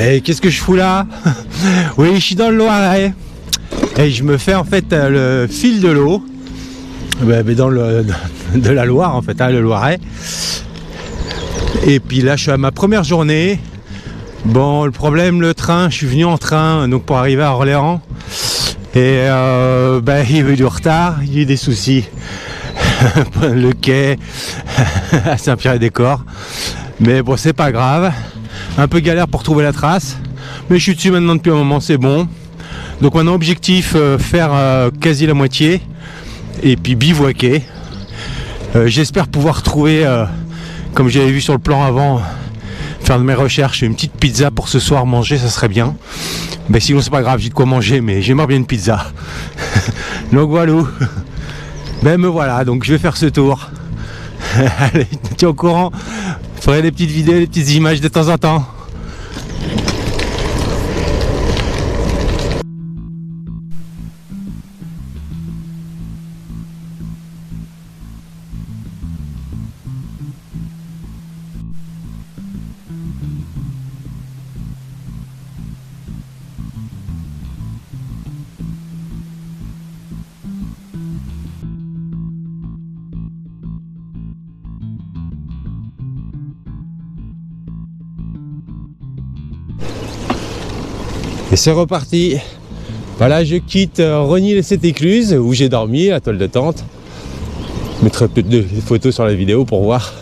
Et qu'est-ce que je fous là? Oui, je suis dans le Loiret. Et je me fais en fait le fil de l'eau. Dans de la Loire en fait, le Loiret. Et puis là, je suis à ma première journée. Bon, le problème, le train, je suis venu en train donc pour arriver à Orléans. Et il y a eu du retard, il y a eu des soucis. Le quai à Saint-Pierre-et-des-Corps. Mais bon, c'est pas grave. Un peu galère pour trouver la trace. Mais je suis dessus maintenant depuis un moment, c'est bon. Donc maintenant, objectif, faire quasi la moitié. Et puis bivouaquer. J'espère pouvoir trouver, comme j'avais vu sur le plan avant, faire de mes recherches, une petite pizza pour ce soir manger, ça serait bien. Mais sinon c'est pas grave, j'ai de quoi manger, mais j'aimerais bien une pizza. Donc voilà. Me voilà, donc je vais faire ce tour. Allez, tu es au courant. Je ferai des petites vidéos, des petites images de temps en temps. Et c'est reparti. Voilà, je quitte Rosny-lès-Écluse où j'ai dormi, la toile de tente. Je mettrai peut-être des photos sur la vidéo pour voir.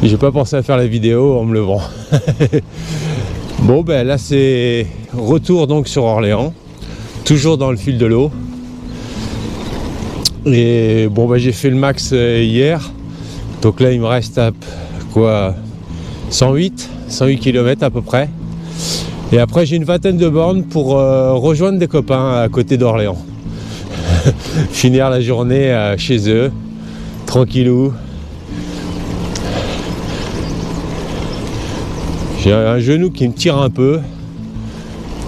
J'ai pas pensé à faire la vidéo en me levant. Bon là c'est retour donc sur Orléans, toujours dans le fil de l'eau. Et j'ai fait le max hier. Donc là il me reste à quoi 108 km à peu près. Et après j'ai une vingtaine de bornes pour rejoindre des copains à côté d'Orléans. Finir la journée chez eux, tranquillou. J'ai un genou qui me tire un peu.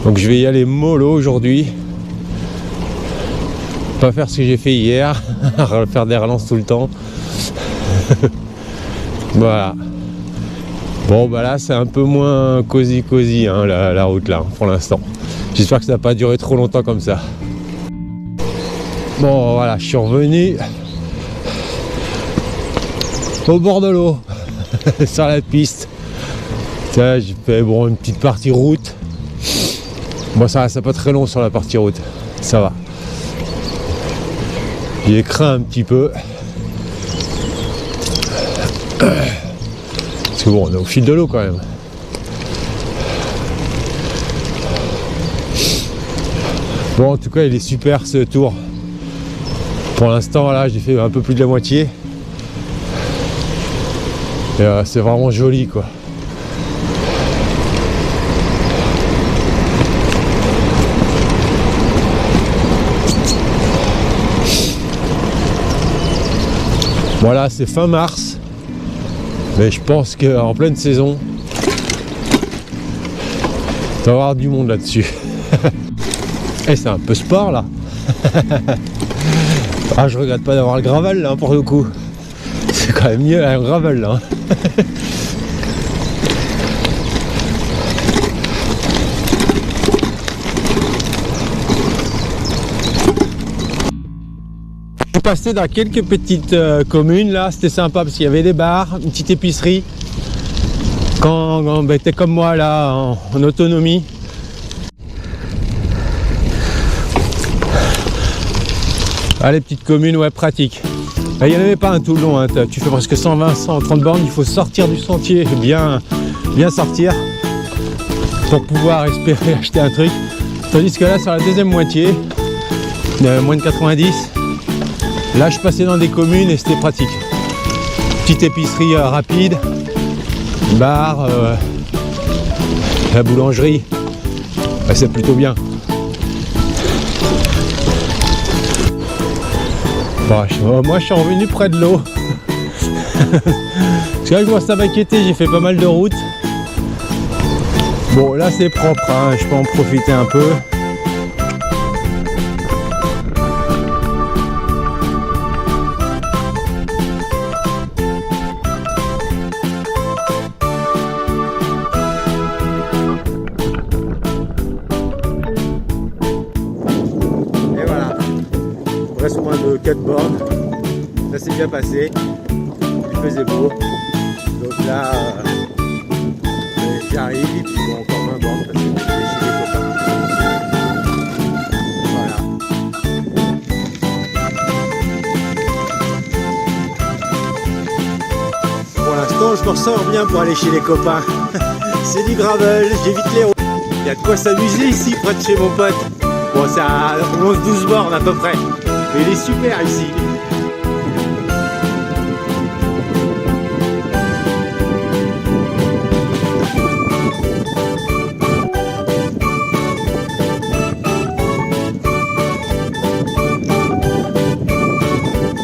Donc je vais y aller mollo aujourd'hui. Pas faire ce que j'ai fait hier, faire des relances tout le temps. Voilà. Bon là c'est un peu moins cosy hein, la route là pour l'instant. J'espère que ça va pas durer trop longtemps comme ça. Bon voilà, je suis revenu au bord de l'eau sur la piste. J'ai fait une petite partie route. Bon ça c'est pas très long sur la partie route, ça va. J'ai craint un petit peu. Parce que bon, on est au fil de l'eau quand même. Bon, en tout cas, il est super ce tour. Pour l'instant, là, j'ai fait un peu plus de la moitié. Et c'est vraiment joli, quoi. Voilà, c'est fin mars. Mais je pense qu'en pleine saison, il va y avoir du monde là-dessus. Et c'est un peu sport là. Ah, je regrette pas d'avoir le gravel là pour le coup. C'est quand même mieux un gravel là. Je suis passé dans quelques petites communes là, c'était sympa parce qu'il y avait des bars, une petite épicerie. Quand t'es comme moi là en autonomie. Ah, les petites communes, ouais, pratiques. Il n'y en avait pas un tout le long, hein. Tu fais presque 120-130 bornes, il faut sortir du sentier, bien sortir pour pouvoir espérer acheter un truc. Tandis que là, sur la deuxième moitié, moins de 90, là je passais dans des communes et c'était pratique. Petite épicerie rapide, bar, la boulangerie, c'est plutôt bien. Moi je suis revenu près de l'eau. Parce que moi ça m'inquiétait, j'ai fait pas mal de routes. Bon là c'est propre, hein, je peux en profiter un peu. reste moins de 4 bornes. Ça s'est bien passé. Il faisait beau. Donc là, j'arrive. Et puis bon, encore 20 bornes parce que j'ai chez les copains. Voilà. Pour l'instant, je m'en sors bien pour aller chez les copains. C'est du gravel, j'évite les routes. Il y a de quoi s'amuser ici près de chez mon pote. Bon, c'est à 11-12 bornes à peu près. Mais il est super ici.